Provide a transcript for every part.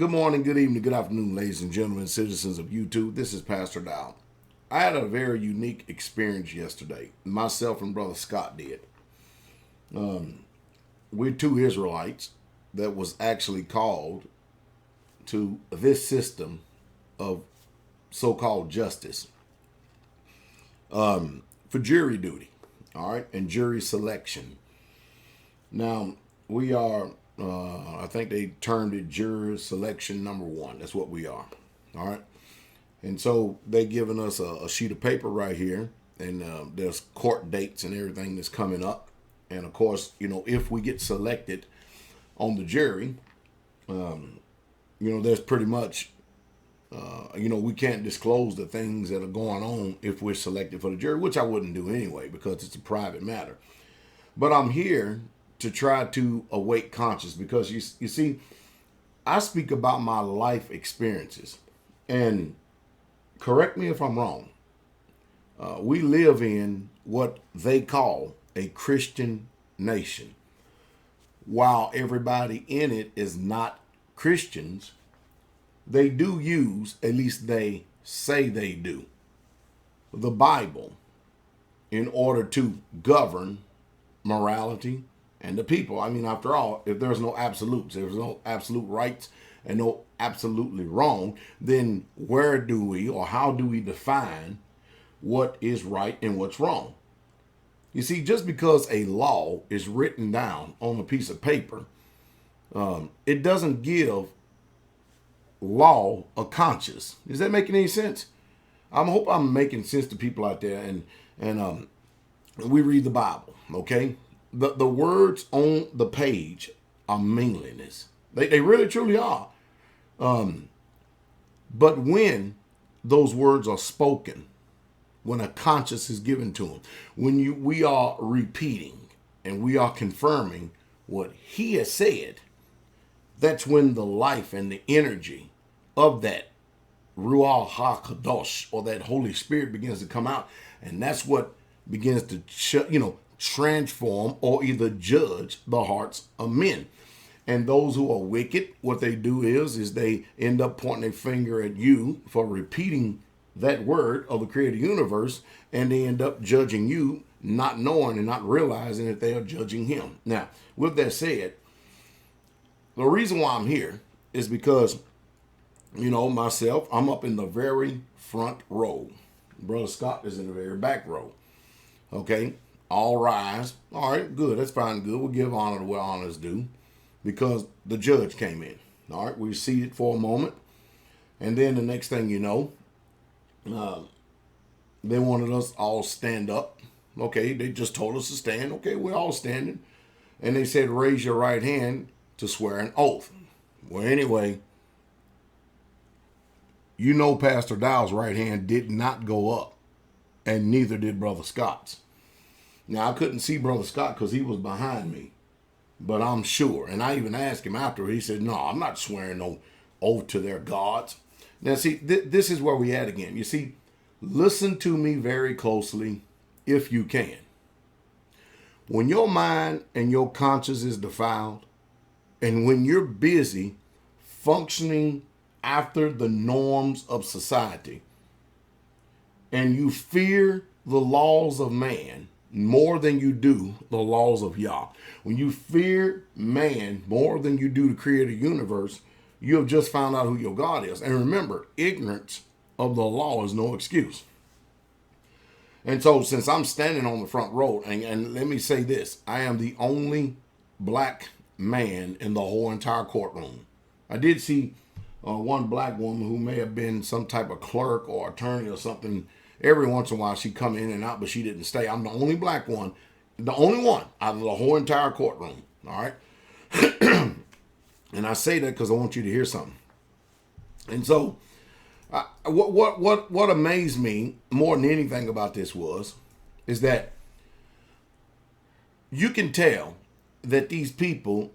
Good morning, good evening, good afternoon, ladies and gentlemen, citizens of YouTube. This is Pastor Dow. I had a very unique experience yesterday. Myself and Brother Scott did. We're two Israelites that was actually called to this system of so-called justice for jury duty, all right, and jury selection. Now, we are, I think they termed it jury selection number 1. That's what we are, all right? And so they given us a sheet of paper right here, and there's court dates and everything that's coming up. And of course, you know, if we get selected on the jury, there's pretty much, we can't disclose the things that are going on if we're selected for the jury, which I wouldn't do anyway because it's a private matter. But I'm here to try to awake conscience because you see, I speak about my life experiences. And correct me if I'm wrong. We live in what they call a Christian nation. While everybody in it is not Christians, they do use, at least they say they do, the Bible in order to govern morality and the people. I mean, after all, if there's no absolutes, there's no absolute rights and no absolutely wrong, then where do we or how do we define what is right and what's wrong? You see, just because a law is written down on a piece of paper, it doesn't give law a conscience. Is that making any sense? I hope I'm making sense to people out there. And we read the Bible, okay? The words on the page are meaningless. They really truly are. But when those words are spoken, when a conscience is given to them, when we are repeating and we are confirming what he has said, that's when the life and the energy of that Ruach HaKadosh, or that Holy Spirit, begins to come out. And that's what begins to, transform or either judge the hearts of men. And those who are wicked, what they do is they end up pointing their finger at you for repeating that word of the created universe, and they end up judging you, not knowing and not realizing that they are judging him. Now, with that said, the reason why I'm here is because, myself, I'm up in the very front row. Brother Scott is in the very back row. Okay, all rise. All right, good. That's fine. Good. We'll give honor to where honor's due because the judge came in. All right, we're seated for a moment. And then the next thing you know, they wanted us all stand up. Okay, they just told us to stand. Okay, we're all standing. And they said, raise your right hand to swear an oath. Well, anyway, Pastor Dow's right hand did not go up, and neither did Brother Scott's. Now, I couldn't see Brother Scott because he was behind me, but I'm sure. And I even asked him after. He said, no, I'm not swearing no oath to their gods. Now, see, this is where we at again. You see, listen to me very closely if you can. When your mind and your conscience is defiled, and when you're busy functioning after the norms of society, and you fear the laws of man more than you do the laws of Yah, when you fear man more than you do the creator universe, you have just found out who your God is. And remember, ignorance of the law is no excuse. And so since I'm standing on the front row, and let me say this, I am the only black man in the whole entire courtroom. I did see one black woman who may have been some type of clerk or attorney or something. Every once in a while she'd come in and out, but she didn't stay. I'm the only black one, the only one out of the whole entire courtroom. All right. And I say that because I want you to hear something. And so what amazed me more than anything about this is that you can tell that these people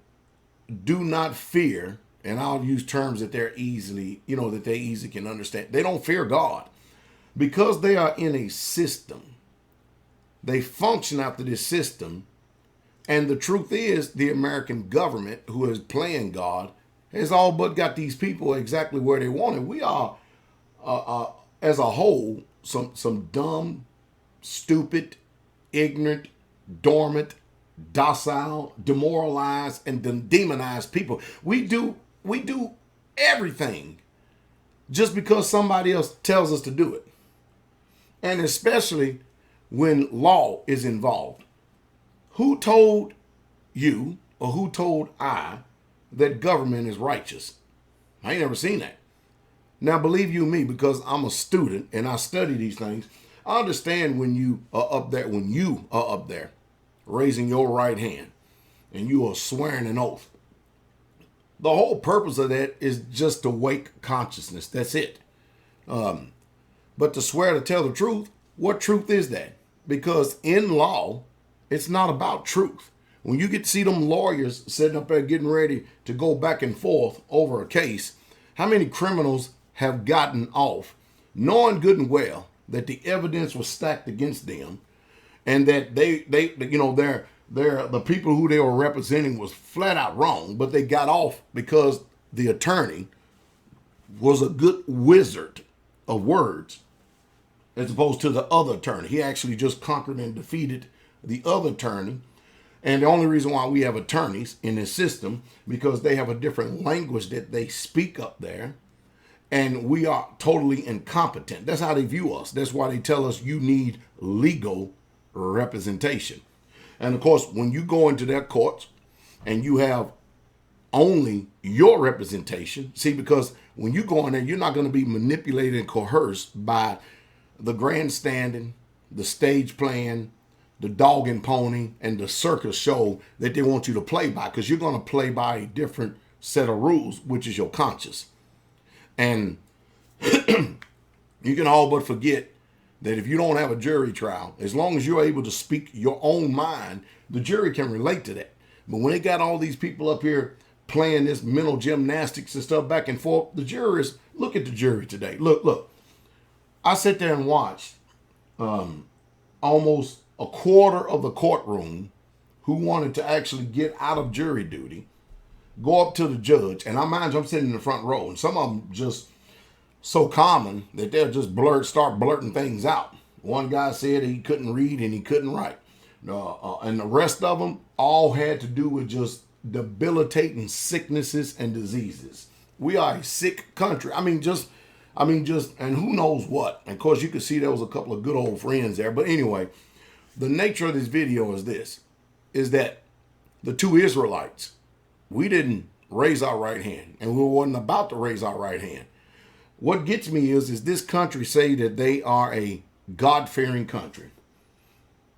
do not fear, and I'll use terms that they're easily, that they easily can understand. They don't fear God because they are in a system. They function after this system. And the truth is, the American government, who is playing God, has all but got these people exactly where they want it. We are, as a whole, some dumb, stupid, ignorant, dormant, docile, demoralized, and demonized people. We do everything just because somebody else tells us to do it. And especially when law is involved. Who told you or who told I that government is righteous? I ain't never seen that. Now, believe you me, because I'm a student and I study these things, I understand when you are up there, raising your right hand and you are swearing an oath. The whole purpose of that is just to wake consciousness. That's it. But to swear to tell the truth, what truth is that? Because in law, it's not about truth. When you get to see them lawyers sitting up there getting ready to go back and forth over a case, how many criminals have gotten off knowing good and well that the evidence was stacked against them and that the people who they were representing was flat out wrong, but they got off because the attorney was a good wizard of words as opposed to the other attorney. He actually just conquered and defeated the other attorney. And the only reason why we have attorneys in this system, because they have a different language that they speak up there, and we are totally incompetent. That's how they view us. That's why they tell us you need legal representation. And of course, when you go into their courts and you have only your representation, see, because when you go in there, you're not going to be manipulated and coerced by the grandstanding, the stage playing, the dog and pony, and the circus show that they want you to play by, because you're going to play by a different set of rules, which is your conscience. And you can all but forget that if you don't have a jury trial, as long as you're able to speak your own mind, the jury can relate to that. But when they got all these people up here playing this mental gymnastics and stuff back and forth, the jurors, look at the jury today. Look. I sit there and watch almost a quarter of the courtroom who wanted to actually get out of jury duty, go up to the judge, and I'm sitting in the front row, and some of them just so common that they'll just start blurting things out. One guy said he couldn't read and he couldn't write. And the rest of them all had to do with just debilitating sicknesses and diseases. We are a sick country. And who knows what. And of course, you can see there was a couple of good old friends there. But anyway, the nature of this video is that the two Israelites, we didn't raise our right hand, and we wasn't about to raise our right hand. What gets me is this country say that they are a God-fearing country.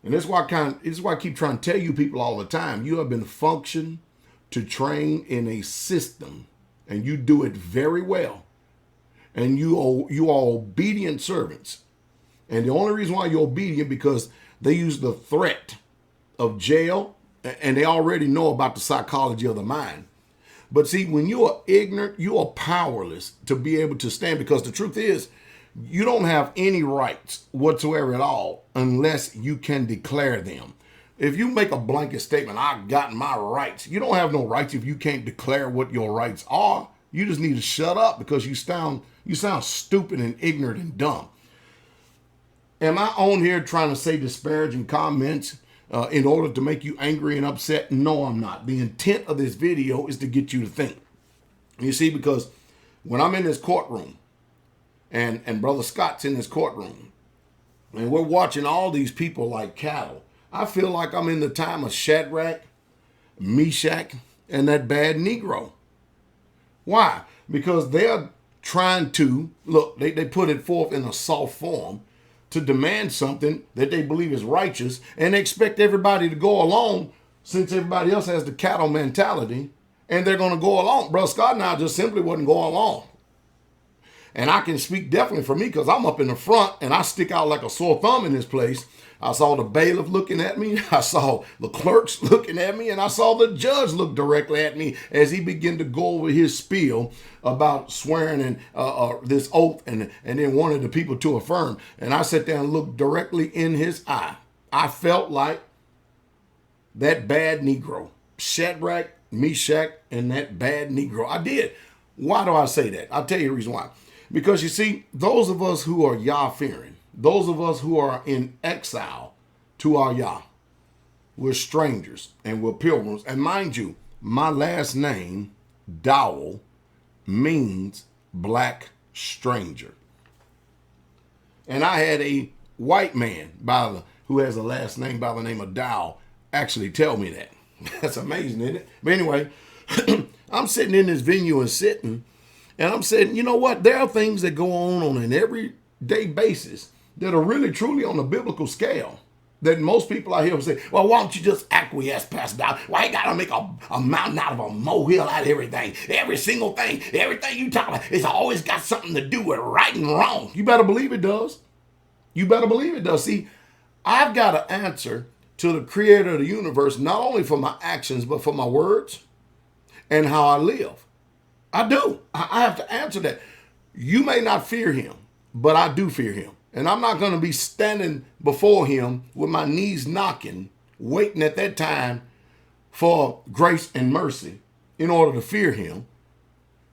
And this is why I keep trying to tell you people all the time, you have been functioned to train in a system, and you do it very well. And you are obedient servants. And the only reason why you're obedient because they use the threat of jail, and they already know about the psychology of the mind. But see, when you are ignorant, you are powerless to be able to stand, because the truth is, you don't have any rights whatsoever at all unless you can declare them. If you make a blanket statement, I've gotten my rights, you don't have no rights if you can't declare what your rights are. You just need to shut up because you sound stupid and ignorant and dumb. Am I on here trying to say disparaging comments in order to make you angry and upset? No, I'm not. The intent of this video is to get you to think. You see, because when I'm in this courtroom and Brother Scott's in this courtroom and we're watching all these people like cattle, I feel like I'm in the time of Shadrach, Meshach, and that bad Negro. Why? Because they're trying to, they put it forth in a soft form to demand something that they believe is righteous, and they expect everybody to go along since everybody else has the cattle mentality, and they're going to go along. Brother Scott and I just simply wasn't going along. And I can speak definitely for me because I'm up in the front and I stick out like a sore thumb in this place. I saw the bailiff looking at me. I saw the clerks looking at me, and I saw the judge look directly at me as he began to go over his spiel about swearing and this oath, and then wanted the people to affirm. And I sat there and looked directly in his eye. I felt like that bad Negro, Shadrach, Meshach and that bad Negro. I did. Why do I say that? I'll tell you the reason why. Because you see, those of us who are Yah-fearing, those of us who are in exile to our Yah, we're strangers and we're pilgrims. And mind you, my last name, Dowell, means black stranger. And I had a white man who has a last name by the name of Dowell actually tell me that. That's amazing, isn't it? But anyway, I'm sitting in this venue and I'm saying, you know what? There are things that go on an everyday basis that are really truly on a biblical scale that most people out here will say, well, why don't you just acquiesce, Pastor Dow? Why you got to make a mountain out of a molehill out of everything? Every single thing, everything you talk about, it's always got something to do with right and wrong. You better believe it does. You better believe it does. See, I've got to answer to the creator of the universe, not only for my actions, but for my words and how I live. I do. I have to answer that. You may not fear him, but I do fear him. And I'm not going to be standing before him with my knees knocking, waiting at that time for grace and mercy in order to fear him.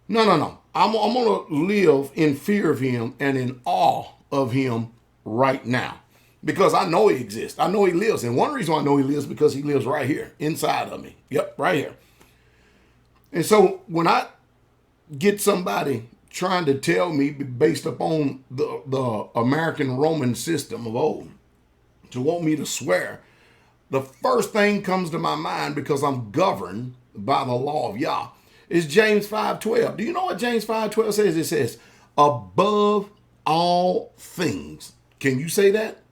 No. I'm going to live in fear of him and in awe of him right now. Because I know he exists. I know he lives. And one reason I know he lives is because he lives right here, inside of me. Yep, right here. And so when I get somebody trying to tell me based upon the American Roman system of old to want me to swear, the first thing comes to my mind, because I'm governed by the law of Yah, is James 5:12. Do you know what James 5:12 says? It says, above all things. Can you say that?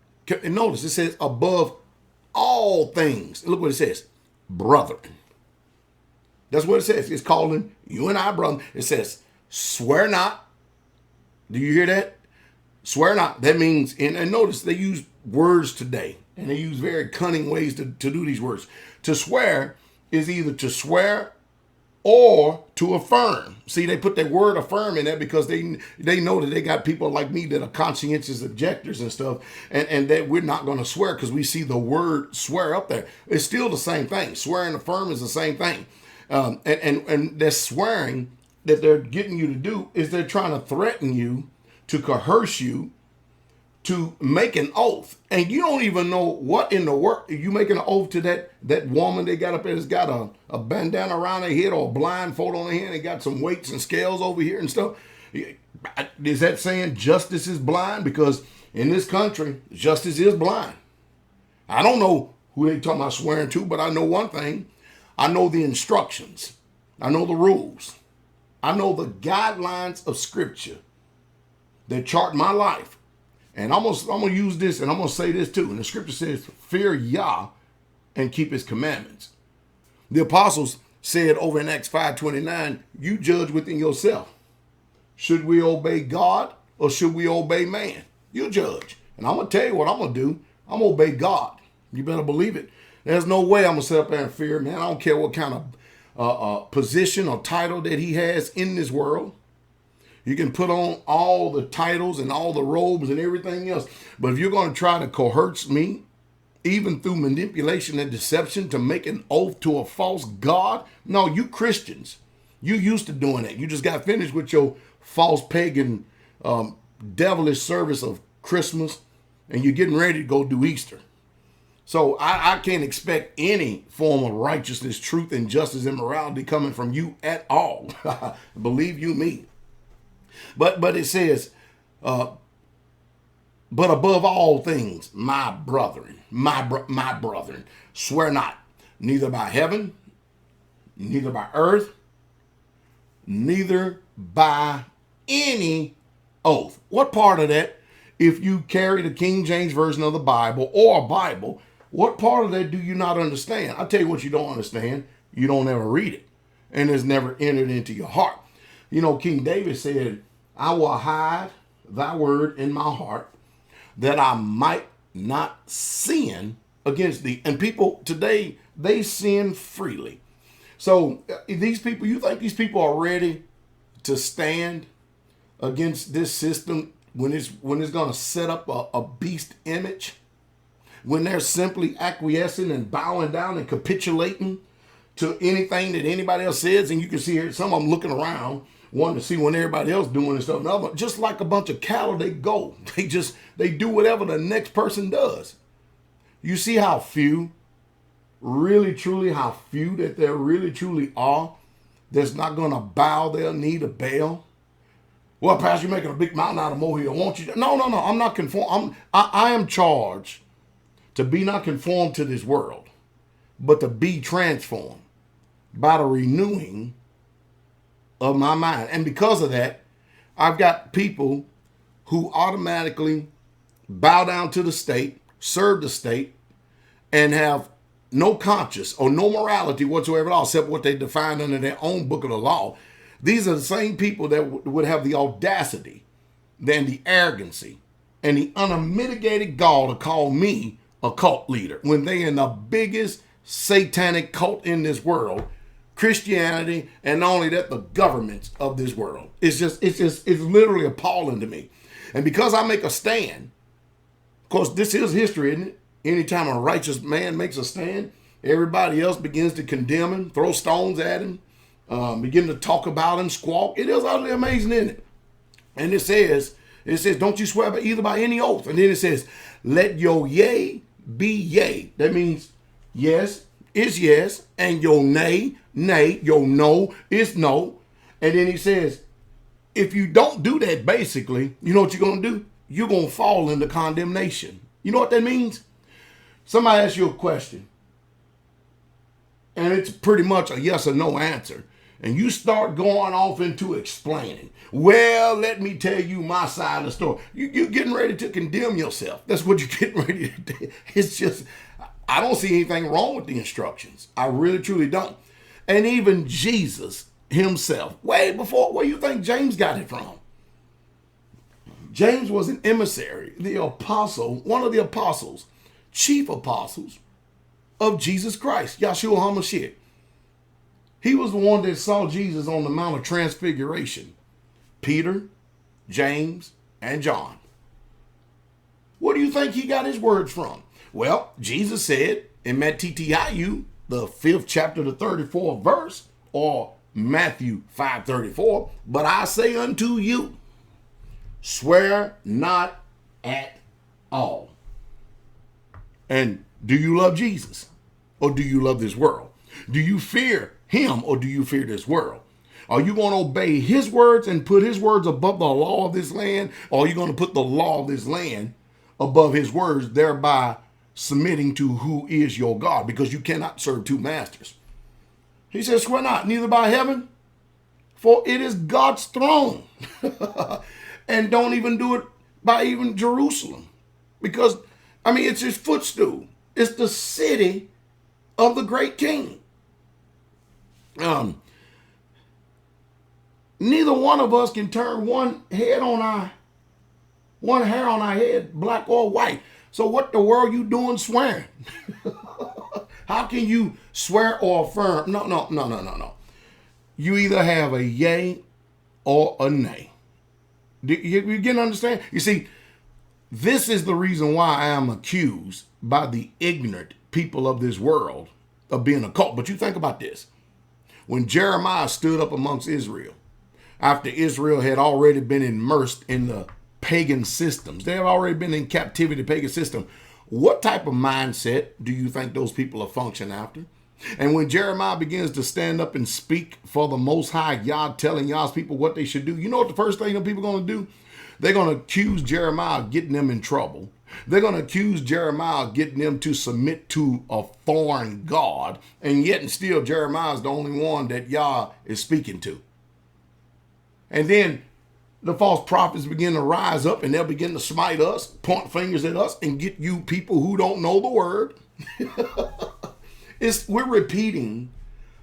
And notice it says above all things. Look what it says. Brethren. That's what it says. It's calling you and I, brother. It says, swear not. Do you hear that? Swear not. That means, and notice they use words today, and they use very cunning ways to do these words. To swear is either to swear or to affirm. See, they put that word affirm in there because they know that they got people like me that are conscientious objectors and stuff, and that we're not going to swear because we see the word swear up there. It's still the same thing. Swear and affirm is the same thing. And that swearing that they're getting you to do is they're trying to threaten you, to coerce you, to make an oath. And you don't even know what in the world. You making an oath to that woman they got up there that's got a bandana around her head or a blindfold on her head. They got some weights and scales over here and stuff. Is that saying justice is blind? Because in this country, justice is blind. I don't know who they talking about swearing to, but I know one thing. I know the instructions. I know the rules. I know the guidelines of Scripture that chart my life. And I'm gonna use this, and I'm gonna say this too. And the Scripture says, fear Yah and keep his commandments. The apostles said over in Acts 5:29, you judge within yourself. Should we obey God or should we obey man? You judge. And I'm gonna tell you what I'm gonna do. I'm gonna obey God. You better believe it. There's no way I'm gonna sit up there and fear man. I don't care what kind of position or title that he has in this world. You can put on all the titles and all the robes and everything else. But if you're going to try to coerce me, even through manipulation and deception, to make an oath to a false god, no, you Christians, you used to doing that. You just got finished with your false pagan, devilish service of Christmas, and you're getting ready to go do Easter. So I can't expect any form of righteousness, truth, and justice and morality coming from you at all. Believe you me. But it says, but above all things, my brethren, my brethren, swear not, neither by heaven, neither by earth, neither by any oath. What part of that, if you carry the King James Version of the Bible or a Bible, what part of that do you not understand? I'll tell you what you don't understand. You don't ever read it, and it's never entered into your heart. You know, King David said, I will hide thy word in my heart that I might not sin against thee. And people today, they sin freely. So these people, you think these people are ready to stand against this system when it's going to set up a beast image? When they're simply acquiescing and bowing down and capitulating to anything that anybody else says, and you can see some of them looking around, wanting to see what everybody else doing and stuff. Another, just like a bunch of cattle, they go. They do whatever the next person does. You see how few, really truly, how few that there really truly are that's not going to bow their knee to Baal. Well, Pastor, you're making a big mountain out of molehill. Won't you? No. I'm not conform. I am charged to be not conformed to this world, but to be transformed by the renewing of my mind. And because of that, I've got people who automatically bow down to the state, serve the state, and have no conscience or no morality whatsoever at all, except what they define under their own book of the law. These are the same people that would have the audacity, then the arrogancy, and the unmitigated gall to call me a cult leader when they in the biggest satanic cult in this world, Christianity, and not only that, the governments of this world. It's literally appalling to me. And because I make a stand, of course, this is history, isn't it? Anytime a righteous man makes a stand, everybody else begins to condemn him, throw stones at him, begin to talk about him, squawk. It is utterly amazing, isn't it? And it says, don't you swear by either by any oath. And then it says, let your yea be yea. That means yes is yes, and your nay, nay, your no is no. And then he says, if you don't do that, basically, you know what you're going to do? You're going to fall into condemnation. You know what that means? Somebody asks you a question, and it's pretty much a yes or no answer. And you start going off into explaining. Well, let me tell you my side of the story. You're getting ready to condemn yourself. That's what you're getting ready to do. It's just, I don't see anything wrong with the instructions. I really, truly don't. And even Jesus himself, way before, where you think James got it from? James was an emissary, the apostle, one of the apostles, chief apostles of Jesus Christ, Yahshua HaMashiach. He was the one that saw Jesus on the Mount of Transfiguration. Peter, James, and John. Where do you think he got his words from? Well, Jesus said in Matthew, the 5th chapter, the 34th verse, or Matthew 5:34, but I say unto you, swear not at all. And do you love Jesus, or do you love this world? Do you fear him, or do you fear this world? Are you going to obey his words and put his words above the law of this land? Or are you going to put the law of this land above his words, thereby submitting to who is your God? Because you cannot serve two masters. He says, swear not, neither by heaven, for it is God's throne. And don't even do it by even Jerusalem. Because, it's his footstool. It's the city of the great king. Neither one of us can turn one hair on our head, black or white. So what the world you doing swearing? How can you swear or affirm? No. You either have a yay or a nay. You get to understand? You see, this is the reason why I am accused by the ignorant people of this world of being a cult. But you think about this. When Jeremiah stood up amongst Israel, after Israel had already been immersed in the pagan systems, they had already been in captivity, pagan system, what type of mindset do you think those people are functioning after? And when Jeremiah begins to stand up and speak for the Most High Yah, telling Yah's people what they should do, you know what the first thing that people are going to do? They're going to accuse Jeremiah of getting them in trouble. They're going to accuse Jeremiah of getting them to submit to a foreign God. And yet and still Jeremiah is the only one that Yah is speaking to. And then the false prophets begin to rise up and they'll begin to smite us, point fingers at us, and get you people who don't know the word. We're repeating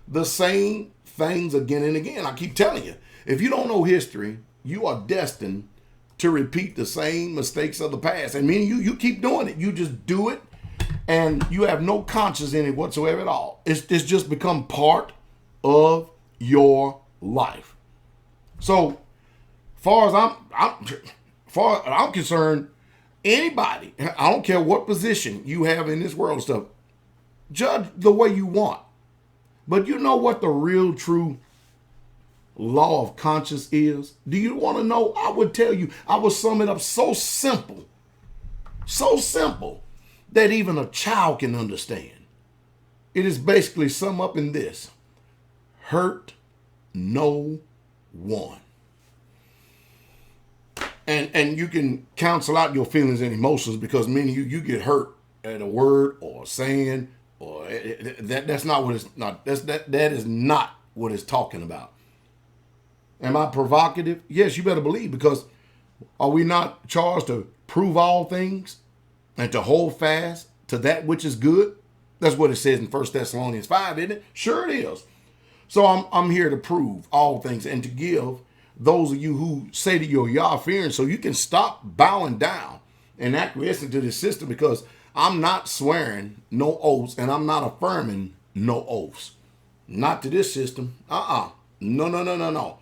the same things again and again. I keep telling you, if you don't know history, you are destined to repeat the same mistakes of the past. And meaning you keep doing it. You just do it and you have no conscience in it whatsoever at all. It's just become part of your life. So far as I'm concerned, anybody, I don't care what position you have in this world and stuff, judge the way you want. But you know what the real true law of conscience is? Do you want to know? I would tell you, I would sum it up so simple that even a child can understand. It is basically sum up in this: hurt no one. And you can cancel out your feelings and emotions, because many of you get hurt at a word or a saying, or that's not what it's not. That is not what it's talking about. Am I provocative? Yes, you better believe, because are we not charged to prove all things and to hold fast to that which is good? That's what it says in 1 Thessalonians 5, isn't it? Sure it is. So I'm here to prove all things and to give those of you who say to you, y'all fearing, so you can stop bowing down and acquiescing to this system, because I'm not swearing no oaths and I'm not affirming no oaths. Not to this system. No.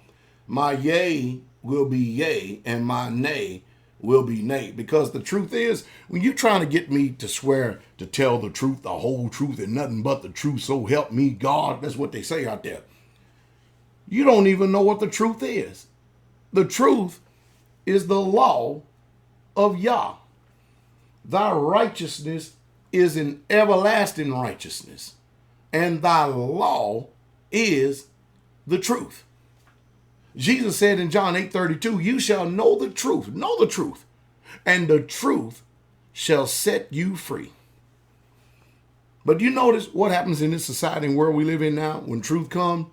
My yea will be yea and my nay will be nay. Because the truth is, when you're trying to get me to swear to tell the truth, the whole truth, and nothing but the truth, so help me God, that's what they say out there. You don't even know what the truth is. The truth is the law of Yah. Thy righteousness is an everlasting righteousness, and thy law is the truth. Jesus said in John 8:32, you shall know the truth, and the truth shall set you free. But you notice what happens in this society and world we live in now when truth comes?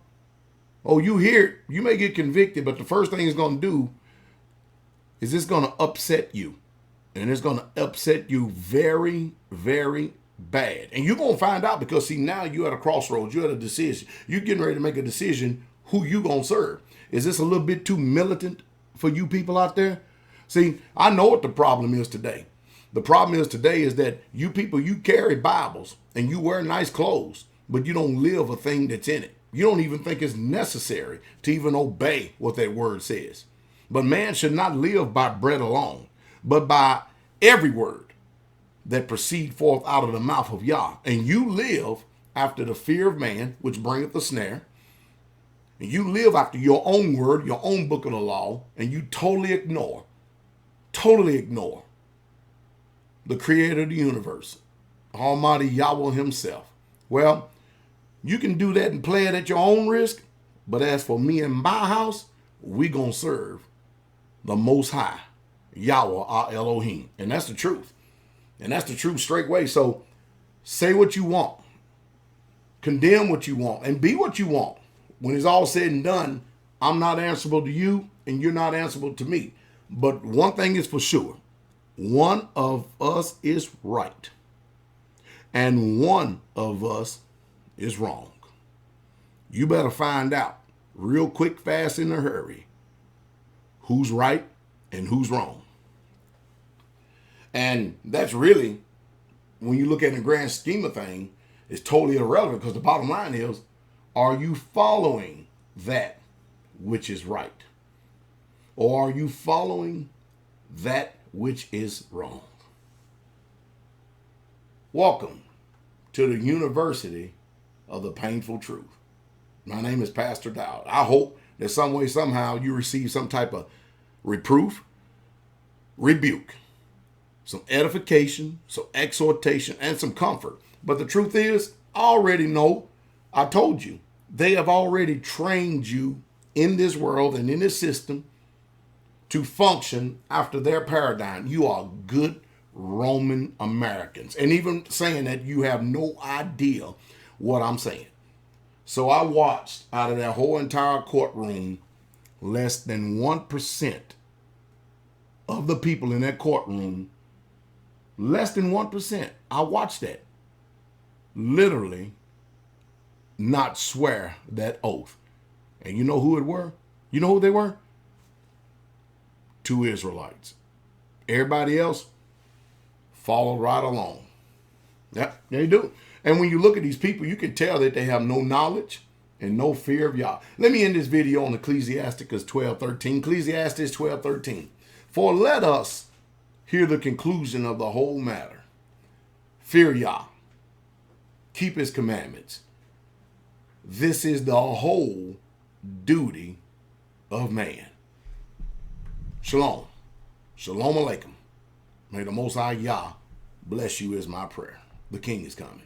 Oh, you hear it, you may get convicted, but the first thing it's going to do is it's going to upset you. And it's going to upset you very, very bad. And you're going to find out, because, see, now you're at a crossroads. You're at a decision. You're getting ready to make a decision who you going to serve. Is this a little bit too militant for you people out there? See, I know what the problem is today. The problem is today is that you people, you carry Bibles and you wear nice clothes, but you don't live a thing that's in it. You don't even think it's necessary to even obey what that word says. But man should not live by bread alone, but by every word that proceed forth out of the mouth of Yah. And you live after the fear of man, which bringeth the snare. And you live after your own word, your own book of the law, and you totally ignore the creator of the universe, Almighty Yahweh himself. Well, you can do that and play it at your own risk. But as for me and my house, we gonna serve the Most High, Yahweh, our Elohim. And that's the truth. And that's the truth straightway. So say what you want, condemn what you want, and be what you want. When it's all said and done, I'm not answerable to you and you're not answerable to me. But one thing is for sure. One of us is right. And one of us is wrong. You better find out real quick, fast, in a hurry, who's right and who's wrong. And that's really, when you look at the grand scheme of things, it's totally irrelevant, because the bottom line is, are you following that which is right? Or are you following that which is wrong? Welcome to the University of the Painful Truth. My name is Pastor Dowd. I hope that some way, somehow, you receive some type of reproof, rebuke, some edification, some exhortation, and some comfort. But the truth is, I already know, I told you, they have already trained you in this world and in this system to function after their paradigm. You are good Roman Americans. And even saying that, you have no idea what I'm saying. So I watched out of that whole entire courtroom, less than 1% of the people in that courtroom, less than 1%, I watched that, literally not swear that oath. And you know who it were? You know who they were? 2 Israelites. Everybody else followed right along. Yeah, they do. And when you look at these people, you can tell that they have no knowledge and no fear of Yah. Let me end this video on Ecclesiasticus 12:13. Ecclesiastes 12:13. For let us hear the conclusion of the whole matter. Fear Yah. Keep his commandments. This is the whole duty of man. Shalom. Shalom alaikum. May the Most High Yah bless you is my prayer. The King is coming.